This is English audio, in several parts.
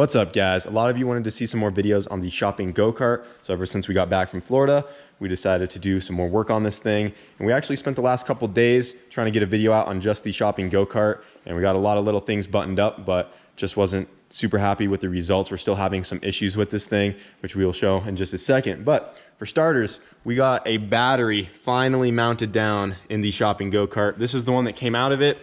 What's up, guys? A lot of you wanted to see some more videos on the shopping go-kart. So ever since we got back from Florida, we decided to do some more work on this thing. And we actually spent the last couple days trying to get a video out on just the shopping go-kart. And we got a lot of little things buttoned up, but just wasn't super happy with the results. We're still having some issues with this thing, which we will show in just a second. But for starters, we got a battery finally mounted down in the shopping go-kart. This is the one that came out of it.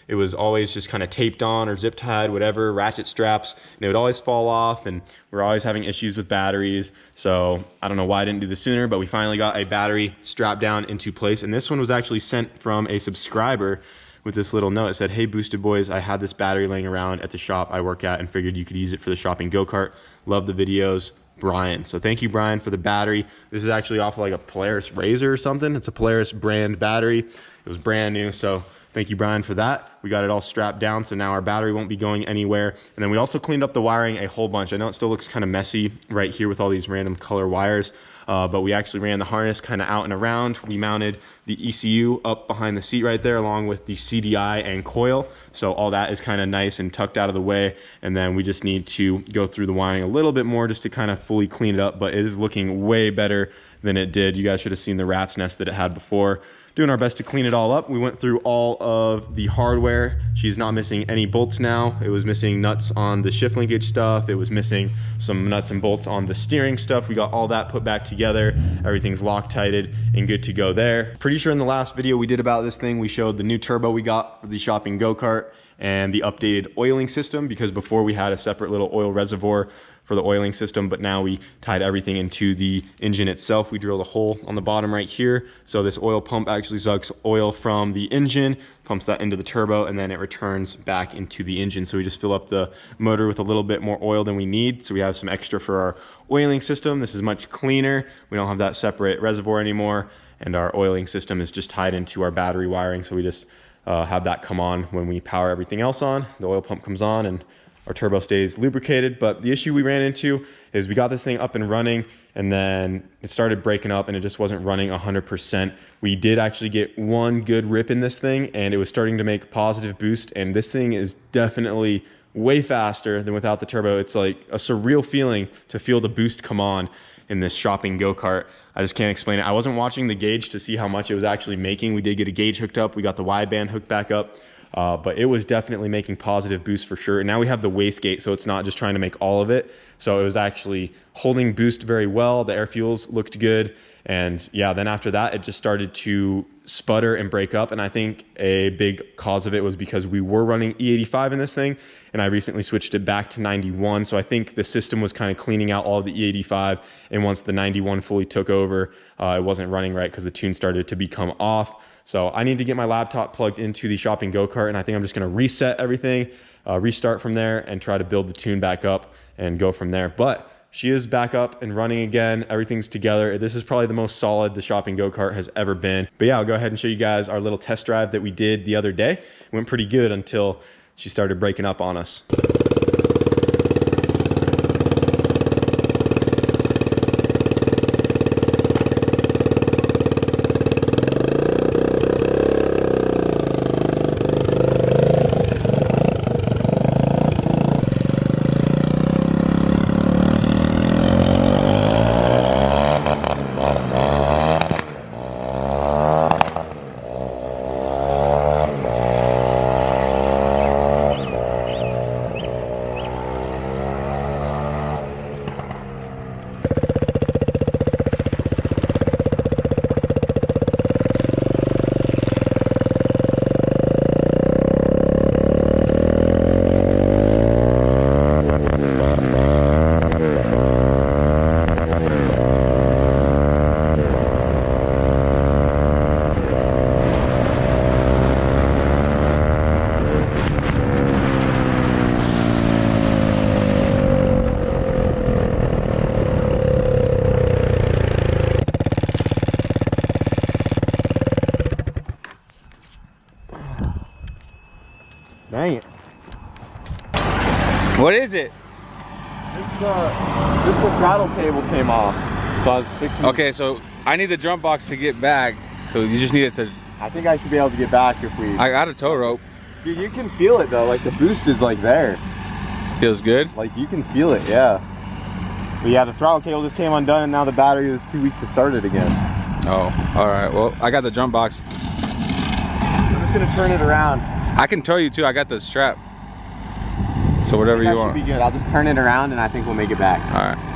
It was always just kind of taped on or zip tied, whatever, ratchet straps, and it would always fall off, and we're always having issues with batteries. So I don't know why I didn't do this sooner, but we finally got a battery strapped down into place. And this one was actually sent from a subscriber with this little note. It said, "Hey Boosted Boys, I had this battery laying around at the shop I work at and figured you could use it for the shopping go-kart. Love the videos, Brian." So thank you, Brian, for the battery. This is actually off of like a Polaris Razor or something. It's a Polaris brand battery. It was brand new, so thank you, Brian, for that. We got it all strapped down, so now our battery won't be going anywhere. And then we also cleaned up the wiring a whole bunch. I know it still looks kind of messy right here with all these random color wires, but we actually ran the harness kind of out and around. We mounted the ECU up behind the seat right there, along with the CDI and coil. So all that is kind of nice and tucked out of the way. And then we just need to go through the wiring a little bit more just to kind of fully clean it up, but it is looking way better than it did. You guys should have seen the rat's nest that it had before. Doing our best to clean it all up. We went through all of the hardware. She's not missing any bolts now. It was missing nuts on the shift linkage stuff. It was missing some nuts and bolts on the steering stuff. We got all that put back together. Everything's Loctited and good to go there. Pretty sure in the last video we did about this thing, we showed the new turbo we got for the shopping go-kart and the updated oiling system, because before we had a separate little oil reservoir for the oiling system, but now we tied everything into the engine itself. We drilled a hole on the bottom right here. So this oil pump actually sucks oil from the engine, pumps that into the turbo, and then it returns back into the engine. So we just fill up the motor with a little bit more oil than we need. So we have some extra for our oiling system. This is much cleaner. We don't have that separate reservoir anymore. And our oiling system is just tied into our battery wiring. So we just have that come on when we power everything else on. The oil pump comes on and our turbo stays lubricated. But the issue we ran into is we got this thing up and running, and then it started breaking up and it just wasn't running 100%. We did actually get one good rip in this thing and it was starting to make positive boost, and this thing is definitely way faster than without the turbo. It's like a surreal feeling to feel the boost come on in this shopping go-kart. I just can't explain it. I wasn't watching the gauge to see how much it was actually making. We did get a gauge hooked up. We got the wideband hooked back up. But it was definitely making positive boost for sure. And now we have the wastegate, so it's not just trying to make all of it. So it was actually holding boost very well. The air fuels looked good. And yeah, then after that, it just started to sputter and break up. And I think a big cause of it was because we were running E85 in this thing, and I recently switched it back to 91. So I think the system was kind of cleaning out all of the E85. And once the 91 fully took over, it wasn't running right because the tune started to become off. So I need to get my laptop plugged into the shopping go-kart, and I think I'm just going to reset everything, restart from there, and try to build the tune back up and go from there. But she is back up and running again. Everything's together. This is probably the most solid the shopping go-kart has ever been. But yeah, I'll go ahead and show you guys our little test drive that we did the other day. It went pretty good until she started breaking up on us. Dang it. What is it? Just the throttle cable came off. So I was fixing. Okay, so I need the drum box to get back. So you just need it to. I think I should be able to get back if we. I got a tow rope. Dude, you can feel it though. Like the boost is like there. Feels good? Like you can feel it, yeah. But yeah, the throttle cable just came undone and now the battery was too weak to start it again. Oh, all right. Well, I got the jump box. I'm just gonna turn it around. I can tow you too. I got the strap. So whatever you want. That should be good. I'll just turn it around and I think we'll make it back. All right.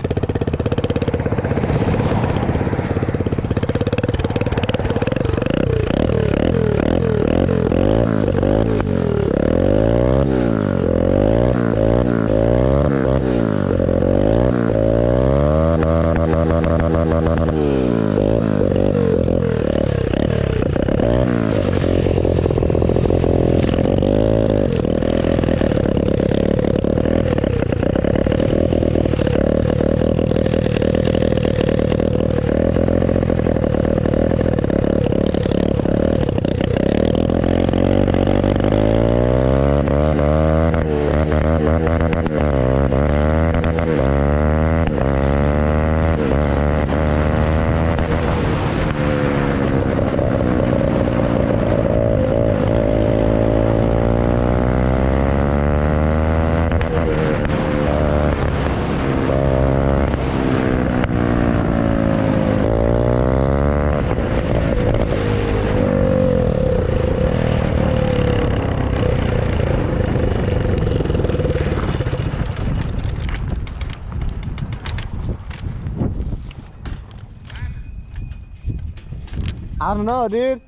I don't know, dude.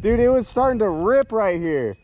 Dude, it was starting to rip right here.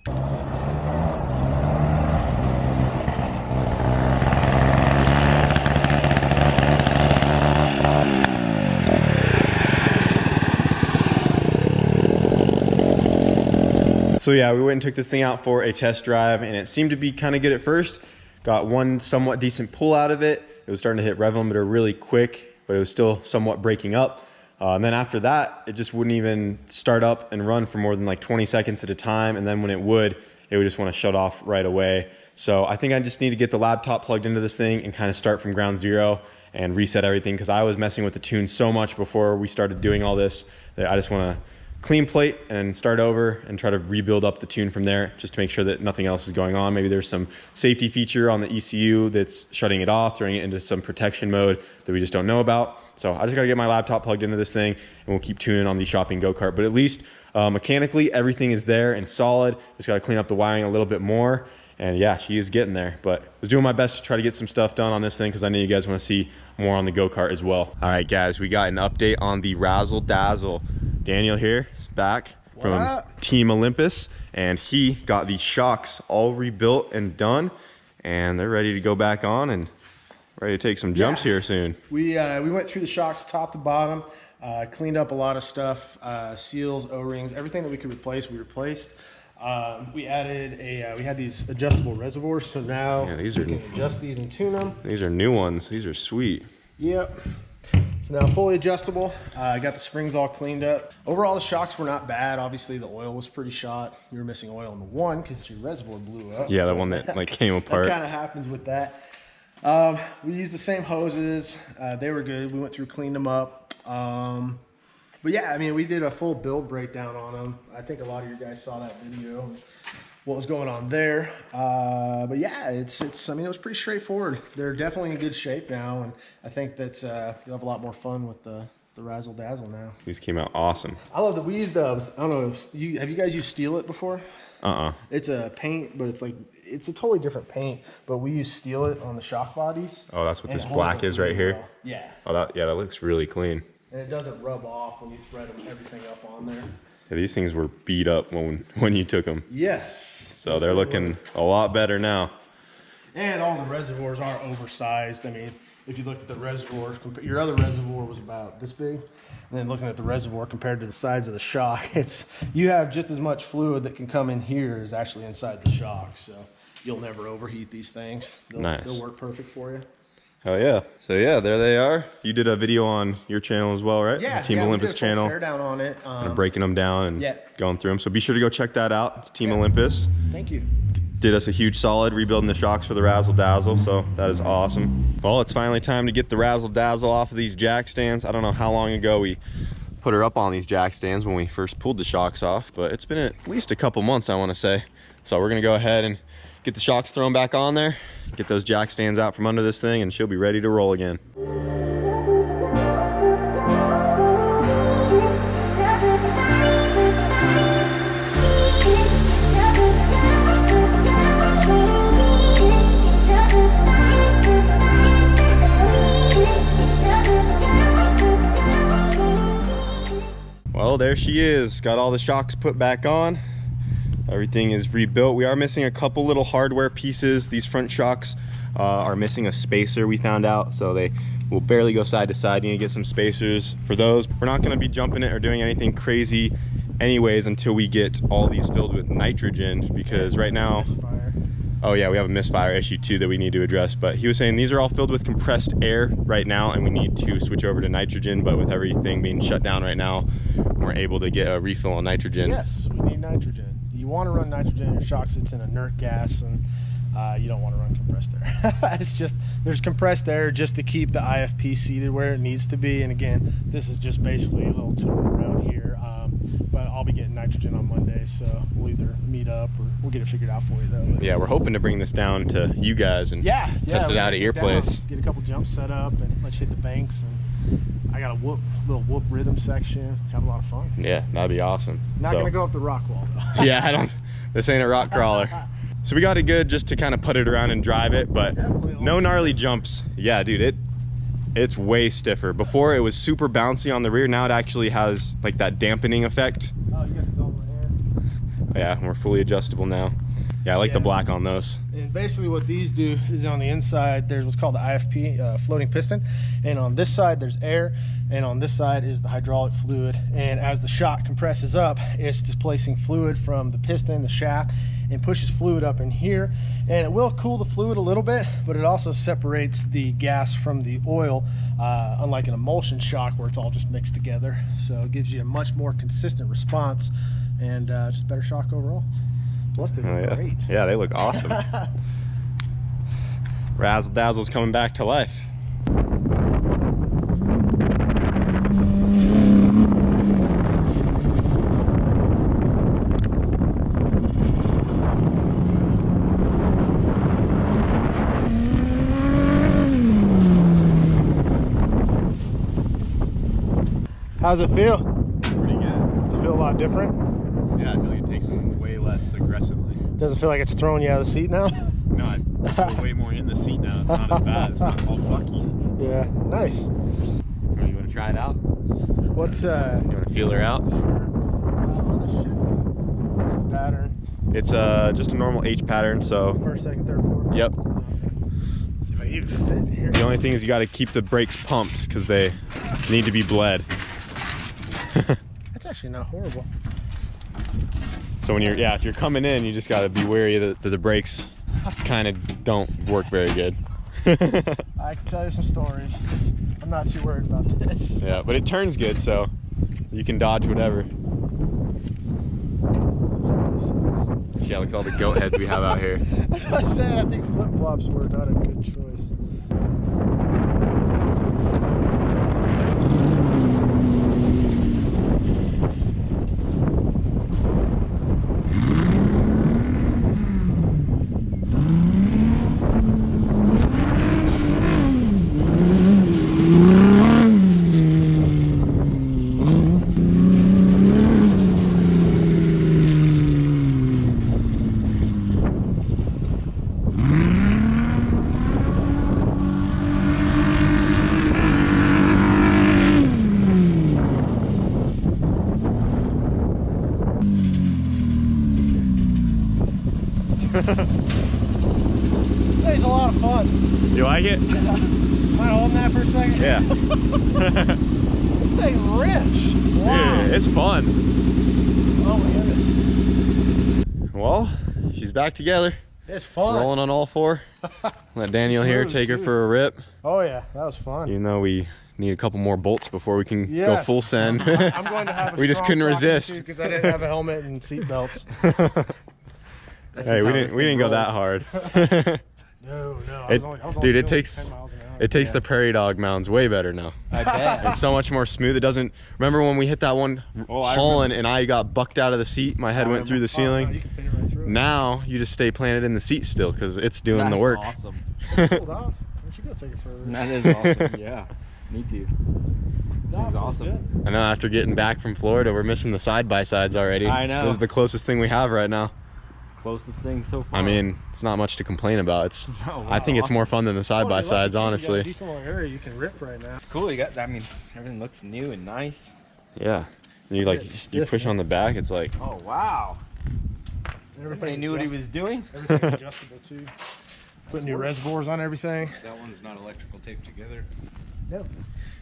So yeah, we went and took this thing out for a test drive and it seemed to be kind of good at first. Got one somewhat decent pull out of it. It was starting to hit rev limiter really quick, but it was still somewhat breaking up. And then after that, it just wouldn't even start up and run for more than like 20 seconds at a time. And then when it would just want to shut off right away. So I think I just need to get the laptop plugged into this thing and kind of start from ground zero and reset everything. Cause I was messing with the tune so much before we started doing all this that I just want to clean plate and start over and try to rebuild up the tune from there just to make sure that nothing else is going on. Maybe there's some safety feature on the ECU that's shutting it off, throwing it into some protection mode that we just don't know about. So I just got to get my laptop plugged into this thing and we'll keep tuning on the shopping go-kart. But at least mechanically, everything is there and solid. Just got to clean up the wiring a little bit more. And yeah, she is getting there. But I was doing my best to try to get some stuff done on this thing because I know you guys want to see more on the go-kart as well. All right, guys, we got an update on the Razzle-dazzle. Daniel here is back from Team Olympus, and he got the shocks all rebuilt and done, and they're ready to go back on and ready to take some jumps here soon. We went through the shocks top to bottom, cleaned up a lot of stuff, seals, O-rings, everything that we could replace, we replaced. We added we had these adjustable reservoirs, so now we can adjust these and tune them. These are new ones. These are sweet. Yep. It's now fully adjustable. I got the springs all cleaned up. Overall, the shocks were not bad. Obviously, the oil was pretty shot. You were missing oil in the one because your reservoir blew up. Yeah, the one that like came apart. That kind of happens with that. We used the same hoses. They were good. We went through, cleaned them up. But yeah, I mean, we did a full build breakdown on them. I think a lot of you guys saw that video, what was going on there. But yeah, I mean, it was pretty straightforward. They're definitely in good shape now, and I think that you'll have a lot more fun with the Razzle-dazzle now. These came out awesome. I love that we used I don't know, have you guys used Steel It before? It's a paint, but it's a totally different paint, but we use Steel It on the shock bodies. Oh, that's what this black is right here? Yeah. Oh, that looks really clean. And it doesn't rub off when you thread everything up on there. Yeah, these things were beat up when you took them. Yes. So they're looking a lot better now. And all the reservoirs are oversized. I mean, if you look at the reservoirs, your other reservoir was about this big. And then looking at the reservoir compared to the sides of the shock, you have just as much fluid that can come in here as actually inside the shock. So you'll never overheat these things. They'll work perfect for you. Oh yeah. So yeah, there they are. You did a video on your channel as well, right? Yeah. Team Olympus channel. Tear down on it. Breaking them down and going through them. So be sure to go check that out. It's Team Olympus. Thank you. Did us a huge solid rebuilding the shocks for the Razzle-dazzle, so that is awesome. Well, it's finally time to get the Razzle-dazzle off of these jack stands. I don't know how long ago we put her up on these jack stands when we first pulled the shocks off, but it's been at least a couple months, I want to say. So we're gonna go ahead and get the shocks thrown back on there, get those jack stands out from under this thing, and she'll be ready to roll again. Well, there she is. Got all the shocks put back on. Everything is rebuilt. We are missing a couple little hardware pieces. These front shocks are missing a spacer, we found out, so they will barely go side to side. You need to get some spacers for those. We're not going to be jumping it or doing anything crazy anyways until we get all these filled with nitrogen, because right now, oh yeah, we have a misfire issue too that we need to address. But he was saying these are all filled with compressed air right now, and we need to switch over to nitrogen. But with everything being shut down right now, we're able to get a refill on nitrogen. Yes, we need nitrogen. You want to run nitrogen in your shocks. It's an inert gas, and you don't want to run compressed air. It's just, there's compressed air just to keep the IFP seated where it needs to be. And again, this is just basically a little tool around here. But I'll be getting nitrogen on Monday, so we'll either meet up or we'll get it figured out for you though. Yeah, we're hoping to bring this down to you guys and test it out at your place. Get a couple jumps set up and let you hit the banks. And I got a little whoop rhythm section. Have a lot of fun. Yeah, that'd be awesome. Not gonna go up the rock wall though. Yeah, this ain't a rock crawler. So we got it good just to kind of put it around and drive it, but no gnarly jumps. Yeah, dude, it's way stiffer. Before it was super bouncy on the rear. Now it actually has like that dampening effect. Oh, you got this all in here. Yeah, we're fully adjustable now. Yeah, I like the black on those. And basically what these do is on the inside, there's what's called the IFP, floating piston. And on this side, there's air. And on this side is the hydraulic fluid. And as the shock compresses up, it's displacing fluid from the piston, the shaft, and pushes fluid up in here. And it will cool the fluid a little bit, but it also separates the gas from the oil, unlike an emulsion shock where it's all just mixed together. So it gives you a much more consistent response and just better shock overall. Plus they look great. Yeah, they look awesome. Razzle-dazzle's coming back to life. How's it feel? Pretty good. Does it feel a lot different? Yeah, I feel like it takes them way less aggressively. Doesn't feel like it's throwing you out of the seat now? No, I feel way more in the seat now. It's not as bad. It's not all bucky. Yeah, nice. You want to try it out? What's You want to feel her out? What's the pattern? It's just a normal H pattern, so. First, second, third, fourth? Yep. Let's see if I can even fit in here. The only thing is you got to keep the brakes pumped because they need to be bled. That's actually not horrible. So when if you're coming in, you just got to be wary that the brakes kind of don't work very good. I can tell you some stories. I'm not too worried about this. Yeah, but it turns good, so you can dodge whatever. Yeah, look at all the goat heads we have out here. That's what I said. I think flip-flops were not a good choice. Today's a lot of fun. You like it? Mind holding that for a second? Yeah. This thing rips. Wow. Yeah, it's fun. Oh my goodness. Well, she's back together. It's fun. Rolling on all four. Let Daniel here take her for a rip. Oh yeah, that was fun. Even though we need a couple more bolts before we can go Yes. full send. I'm going to have a We just couldn't resist. because I didn't have a helmet and seat belts. Hey, we didn't go that hard. No, I was only Dude, it doing takes 10 miles an hour. it takes the prairie dog mounds way better now. I bet. It's so much more smooth. It doesn't. Remember when we hit that one hauling and I got bucked out of the seat? My head went through the Oh, no, ceiling. you can pin it right through it. Now you just stay planted in the seat still because it's doing the work. Awesome. Hold off. Why don't you go take it further? That is awesome. Yeah, me too. This is awesome. I know after getting back from Florida, we're missing the side-by-sides already. I know. This is the closest thing we have right now. Closest thing so far. I mean, it's not much to complain about. It's I think it's more fun than the side-by-sides, honestly. You got a decent long area you can rip right now. It's cool. You got. I mean, everything looks new and nice. Yeah. You like you push on the back, it's like. Oh wow. Everybody knew what he was doing. Everything's adjustable too. Putting new reservoirs on everything. That one's not electrical taped together. No.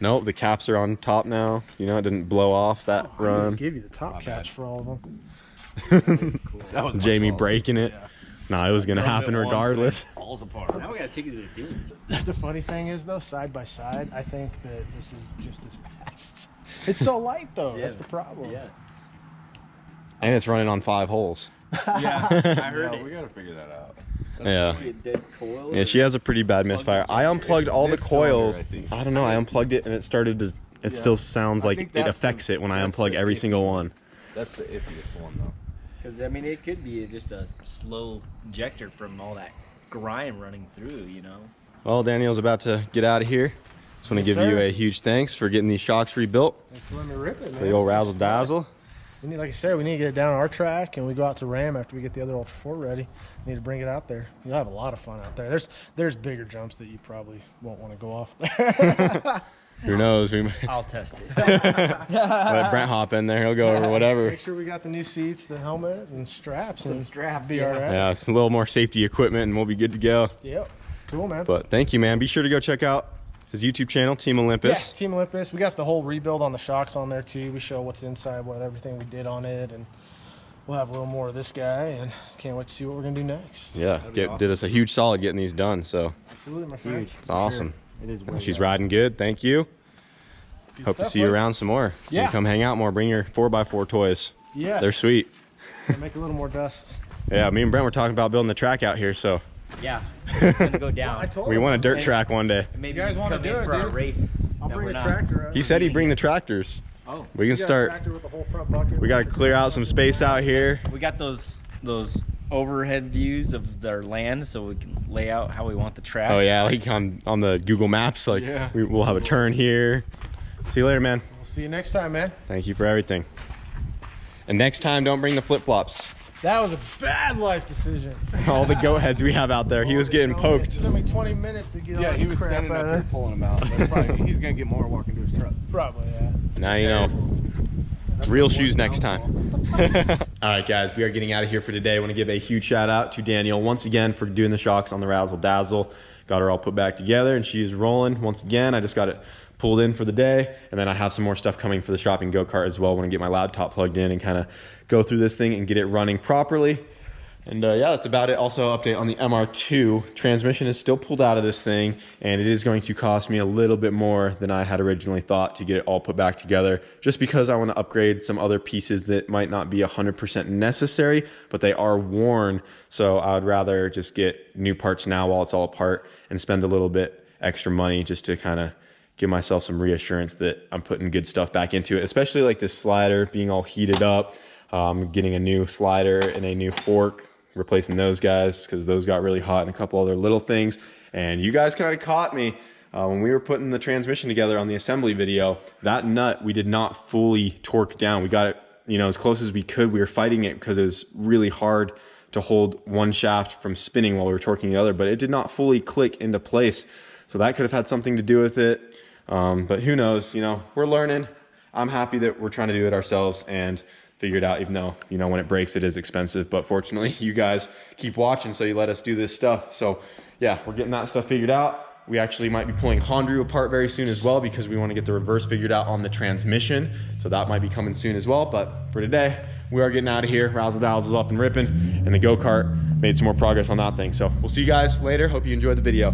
Nope, the caps are on top now. You know, it didn't blow off that I run. give you the top caps for all of them. That was Jamie breaking it. Yeah. Nah, it was gonna happen regardless. Falls apart. Now we gotta take it to the dunes. The funny thing is though, side by side, I think that this is just as fast. It's so light though. That's the problem. Yeah. And it's running on 5 holes. Yeah. I heard it. We gotta figure that out. Yeah. A dead coil. Yeah, she has a pretty bad misfire. I unplugged all the this cylinder, coils. I think. I don't know. I unplugged it and it started to. It still sounds like think it that's affects it when I that's unplug the every iffy single one. one. That's the iffiest one though. Because I mean, it could be just a slow ejector from all that grime running through. You know. Well, Daniel's about to get out of here. Just want to Yes, give you sir. a huge thanks for getting these shocks rebuilt. Thanks for letting me rip it, man. For the old Razzle-dazzle. We need, like I said, we need to get it down our track, and we go out to Ram after we get the other Ultra 4 ready. We need to bring it out there. You'll have a lot of fun out there. There's bigger jumps that you probably won't want to go off there. Who knows? We might I'll test it. let Brent hop in there. He'll go over whatever. Make sure we got the new seats, the helmet, and straps. Some and straps, Be yeah. all right. Yeah, it's a little more safety equipment and we'll be good to go. Yep. Cool, man. But thank you, man. Be sure to go check out his YouTube channel, Team Yeah, Olympus. Team Olympus. We got the whole rebuild on the shocks on there too. We show what's inside, what everything we did on it, and we'll have a little more of this guy. And can't wait to see what we're gonna do next. Yeah, did us a huge solid getting these done. So Absolutely, my friend. it's awesome. It is. She's riding good. Thank you. Good Hope to stuff, see you bud. around some more. Yeah. You come hang out more. Bring your 4x4 toys. Yeah. They're sweet. Make a little more dust. Yeah, me and Brent were talking about building the track out here, so Yeah. It's gonna go down. I told we him. want a dirt track one day. Maybe You guys wanna come do in it, for our dude? race. I'll that bring we're a not- tractor out. He said he'd bring the tractors. Oh. We can We got a start. tractor with the whole front bucket. We got to clear out some space out here. We got those overhead views of their land, so we can lay out how we want the track. Oh yeah, like on the Google Maps, like Yeah. we'll have a turn here. See you later, man. We'll see you next time, man. Thank you for everything. And next time, don't bring the flip-flops. That was a bad life decision. All the goat heads we have out there. He was getting It poked. took me 20 minutes to get all Yeah, this he was crap standing out up of there there. pulling them out. That's probably, he's gonna get more walking to his truck. Probably, yeah. Now you know. Real shoes next time. All right, guys, we are getting out of here for today. I want to give a huge shout out to Danielle once again for doing the shocks on the Razzle-dazzle. Got her all put back together and she is rolling once again. I just got it pulled in for the day, and then I have some more stuff coming for the shopping go-kart as well. I want to get my laptop plugged in and kind of go through this thing and get it running properly. And yeah, that's about it. Also, update on the MR2. Transmission is still pulled out of this thing, and it is going to cost me a little bit more than I had originally thought to get it all put back together, just because I want to upgrade some other pieces that might not be 100% necessary, but they are worn. So I would rather just get new parts now while it's all apart and spend a little bit extra money just to kind of give myself some reassurance that I'm putting good stuff back into it, especially like this slider being all heated up. Getting a new slider and a new fork, replacing those guys because those got really hot, and a couple other little things. And you guys kind of caught me when we were putting the transmission together on the assembly video. That nut we did not fully torque down. We got it, as close as we could. We were fighting it because it was really hard to hold one shaft from spinning while we were torquing the other, but it did not fully click into place. So that could have had something to do with it. But who knows, we're learning. I'm happy that we're trying to do it ourselves and figure it out, even though, when it breaks, it is expensive. But fortunately, you guys keep watching, so you let us do this stuff. So yeah, we're getting that stuff figured out. We actually might be pulling Hondru apart very soon as well, because we want to get the reverse figured out on the transmission. So that might be coming soon as well. But for today, we are getting out of here. Razzle-dazzle's up and ripping, and the go-kart made some more progress on that thing. So we'll see you guys later. Hope you enjoyed the video.